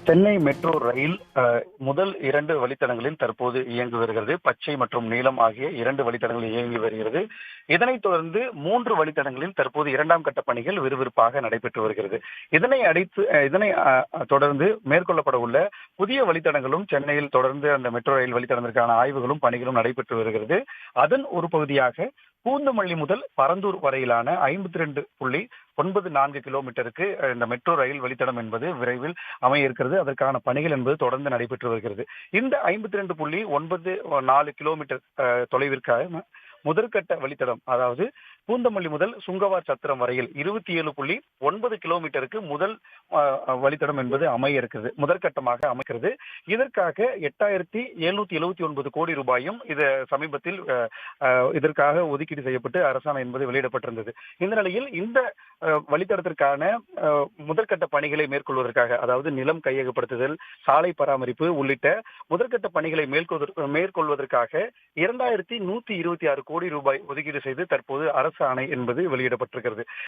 Chennai metro rail முதல் 2 வழித்தடங்களில் தற்போது இயங்கி வருகிறது. பச்சை மற்றும் நீலம் ஆகிய 2 வழித்தடங்கள் இயங்கி வருகிறது. இதனைத் தொடர்ந்து 3 வழித்தடங்களில் தற்போது 2ஆம் கட்ட பணிகள் விறுவிறுப்பாக நடைபெற்று வருகிறது. இதனை தொடர்ந்து மேற்கொள்ளப்பட உள்ள புதிய வழித்தடங்களும் சென்னையில் தொடர்ந்து அந்த மெட்ரோ ரயில் வழித்தடத்திற்கான ஆய்வுகளும் பணிகளும் நடைபெற்று வருகிறது. அதன் ஒரு பகுதியாக பூந்தமல்லி முதல் பரந்தூர் வரையிலான 52.94 கிலோமீட்டருக்கு இந்த மெட்ரோ ரயில் வழித்தடம் என்பது விரைவில் அமைய இருக்கிறது. அதற்கான பணிகள் என்பது தொடர்ந்து நடைபெற்று வருகிறது. இந்த 52.94 கிலோமீட்டர் தொலைவிற்காக முதற்கட்ட வழித்தடம், அதாவது பூந்தமல்லி முதல் சுங்கவார் சத்திரம் வரையில் 27.9 கிலோமீட்டருக்கு முதல் வழித்தடம் என்பது அமைய இருக்கிறது. முதற்கட்டமாக அமைக்கிறது. இதற்காக 8,779 கோடி ரூபாயும் இது சமீபத்தில் இதற்காக ஒதுக்கீடு செய்யப்பட்டு அரசாணை என்பது வெளியிடப்பட்டிருந்தது. இந்த நிலையில் இந்த வழித்தடத்திற்கான முதற்கட்ட பணிகளை மேற்கொள்வதற்காக, அதாவது நிலம் கையகப்படுத்துதல், சாலை பராமரிப்பு உள்ளிட்ட முதற்கட்ட பணிகளை மேற்கொள்வதற்காக 2,126 கோடி ரூபாய் ஒதுக்கீடு செய்து தற்போது அரசு ஆணை என்பது வெளியிடப்பட்டிருக்கிறது.